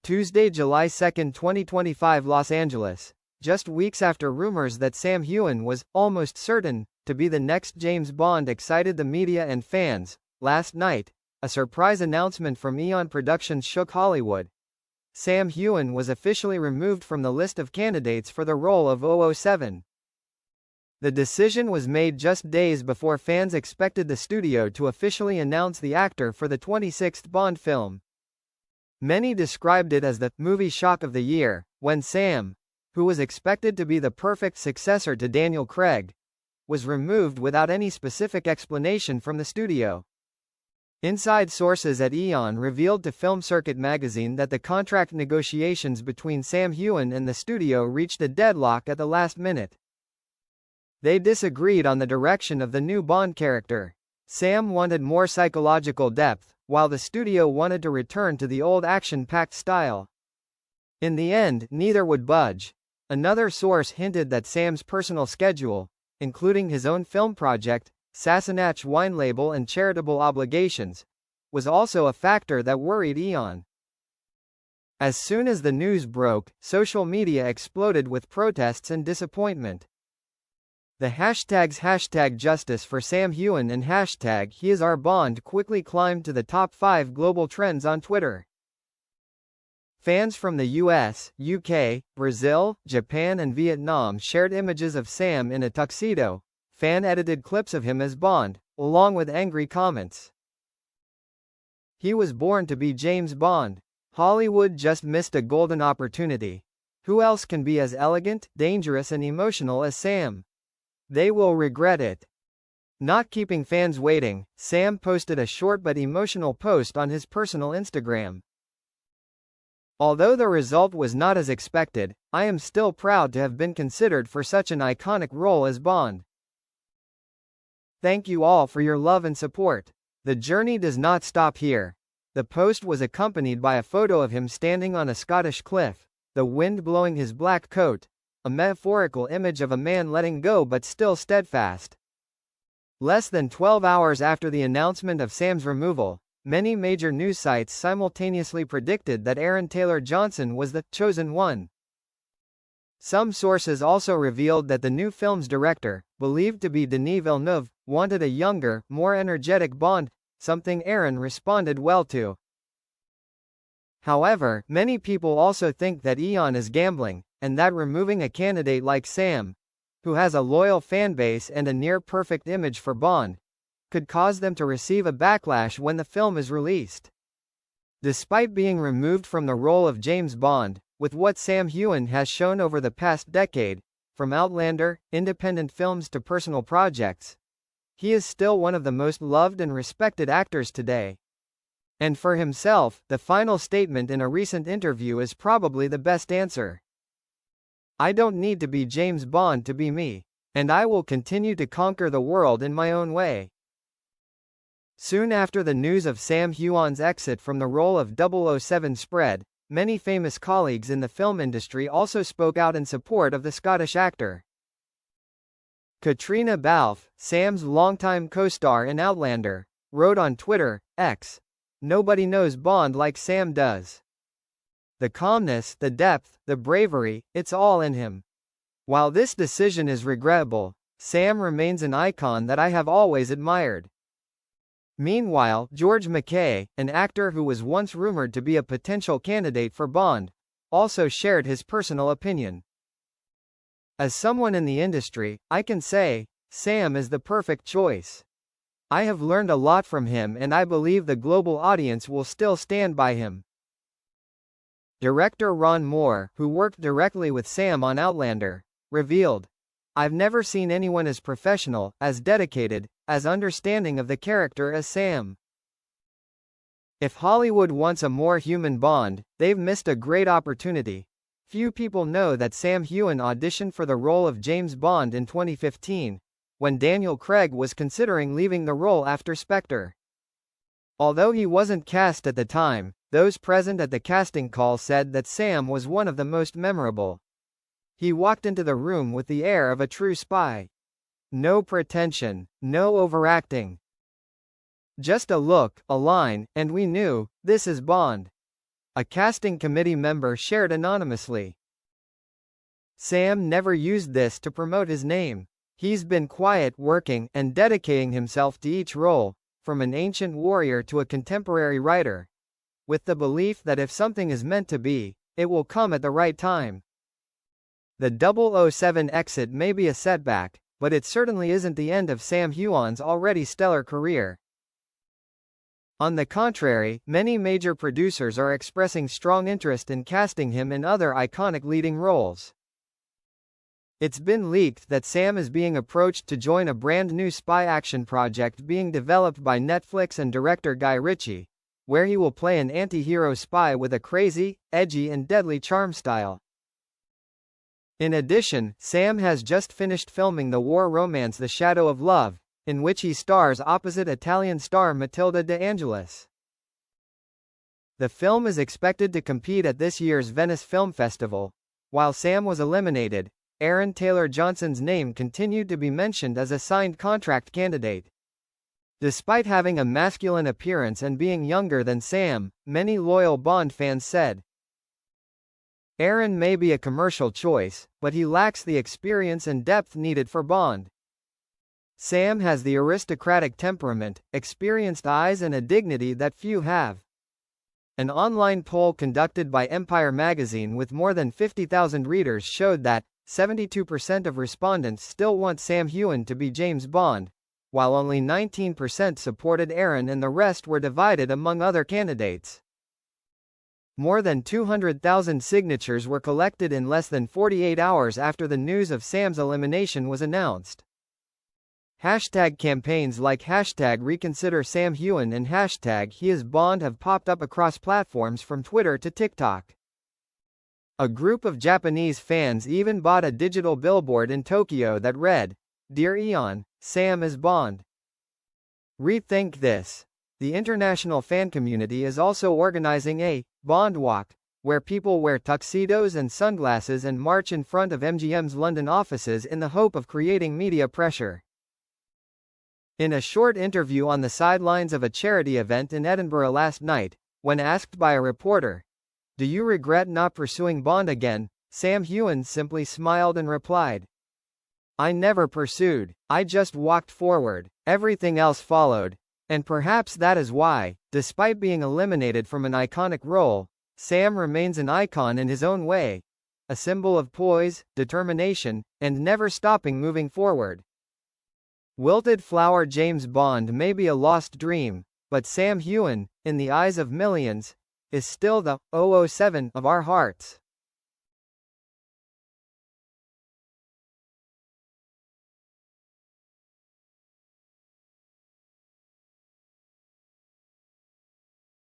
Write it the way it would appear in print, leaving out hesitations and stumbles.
Tuesday, July 2, 2025, Los Angeles. Just weeks after rumors that Sam Heughan was almost certain to be the next James Bond excited the media and fans, last night, a surprise announcement from Eon Productions shook Hollywood. Sam Heughan was officially removed from the list of candidates for the role of 007. The decision was made just days before fans expected the studio to officially announce the actor for the 26th Bond film. Many described it as the movie shock of the year, when Sam, who was expected to be the perfect successor to Daniel Craig, was removed without any specific explanation from the studio. Inside sources at Eon revealed to Film Circuit magazine that the contract negotiations between Sam Heughan and the studio reached a deadlock at the last minute. They disagreed on the direction of the new Bond character. Sam wanted more psychological depth, while the studio wanted to return to the old action-packed style. In the end, neither would budge. Another source hinted that Sam's personal schedule, including his own film project, Sassenach wine label and charitable obligations, was also a factor that worried Eon. As soon as the news broke, social media exploded with protests and disappointment. The hashtags #Justice for Sam Heughan and #He is our Bond quickly climbed to the top 5 global trends on Twitter. Fans from the US, UK, Brazil, Japan and Vietnam shared images of Sam in a tuxedo, fan-edited clips of him as Bond, along with angry comments. He was born to be James Bond. Hollywood just missed a golden opportunity. Who else can be as elegant, dangerous and emotional as Sam? They will regret it. Not keeping fans waiting, Sam posted a short but emotional post on his personal Instagram. Although the result was not as expected, I am still proud to have been considered for such an iconic role as Bond. Thank you all for your love and support. The journey does not stop here. The post was accompanied by a photo of him standing on a Scottish cliff, the wind blowing his black coat, a metaphorical image of a man letting go but still steadfast. Less than 12 hours after the announcement of Sam's removal, many major news sites simultaneously predicted that Aaron Taylor Johnson was the chosen one. Some sources also revealed that the new film's director, believed to be Denis Villeneuve, wanted a younger, more energetic Bond, something Aaron responded well to. However, many people also think that Eon is gambling, and that removing a candidate like Sam, who has a loyal fanbase and a near-perfect image for Bond, could cause them to receive a backlash when the film is released. Despite being removed from the role of James Bond, with what Sam Heughan has shown over the past decade, from Outlander, independent films to personal projects, he is still one of the most loved and respected actors today. And for himself, the final statement in a recent interview is probably the best answer. I don't need to be James Bond to be me, and I will continue to conquer the world in my own way. Soon after the news of Sam Heughan's exit from the role of 007 spread, many famous colleagues in the film industry also spoke out in support of the Scottish actor. Katrina Balfe, Sam's longtime co-star in Outlander, wrote on Twitter, X, "Nobody knows Bond like Sam does. The calmness, the depth, the bravery, it's all in him. While this decision is regrettable, Sam remains an icon that I have always admired." Meanwhile, George McKay, an actor who was once rumored to be a potential candidate for Bond, also shared his personal opinion. As someone in the industry, I can say, Sam is the perfect choice. I have learned a lot from him and I believe the global audience will still stand by him. Director Ron Moore, who worked directly with Sam on Outlander, revealed, "I've never seen anyone as professional, as dedicated, as understanding of the character as Sam. If Hollywood wants a more human Bond, they've missed a great opportunity." Few people know that Sam Heughan auditioned for the role of James Bond in 2015, when Daniel Craig was considering leaving the role after Spectre. Although he wasn't cast at the time, those present at the casting call said that Sam was one of the most memorable. He walked into the room with the air of a true spy. No pretension, no overacting. Just a look, a line, and we knew, this is Bond. a casting committee member shared anonymously. Sam never used this to promote his name. He's been quiet, working, and dedicating himself to each role, from an ancient warrior to a contemporary writer, with the belief that if something is meant to be, it will come at the right time. The 007 exit may be a setback, but it certainly isn't the end of Sam Heughan's already stellar career. On the contrary, many major producers are expressing strong interest in casting him in other iconic leading roles. It's been leaked that Sam is being approached to join a brand new spy action project being developed by Netflix and director Guy Ritchie, where he will play an anti-hero spy with a crazy, edgy and deadly charm style. In addition, Sam has just finished filming the war romance The Shadow of Love, in which he stars opposite Italian star Matilda De Angelis. The film is expected to compete at this year's Venice Film Festival. While Sam was eliminated, Aaron Taylor Johnson's name continued to be mentioned as a signed contract candidate. Despite having a masculine appearance and being younger than Sam, many loyal Bond fans said, "Aaron may be a commercial choice, but he lacks the experience and depth needed for Bond. Sam has the aristocratic temperament, experienced eyes and a dignity that few have." An online poll conducted by Empire magazine with more than 50,000 readers showed that 72% of respondents still want Sam Heughan to be James Bond, while only 19% supported Aaron and the rest were divided among other candidates. More than 200,000 signatures were collected in less than 48 hours after the news of Sam's elimination was announced. Hashtag campaigns like hashtag Reconsider Sam Heughan and hashtag He Is Bond have popped up across platforms from Twitter to TikTok. A group of Japanese fans even bought a digital billboard in Tokyo that read, "Dear Eon, Sam is Bond." Rethink this. The international fan community is also organizing a Bond Walk, where people wear tuxedos and sunglasses and march in front of MGM's London offices in the hope of creating media pressure. In a short interview on the sidelines of a charity event in Edinburgh last night, when asked by a reporter, "Do you regret not pursuing Bond again?" Sam Heughan simply smiled and replied, "I never pursued, I just walked forward, everything else followed. And perhaps that is why, despite being eliminated from an iconic role, Sam remains an icon in his own way, a symbol of poise, determination, and never stopping moving forward." Wilted flower James Bond may be a lost dream, but Sam Heughan, in the eyes of millions, is still the 007 of our hearts.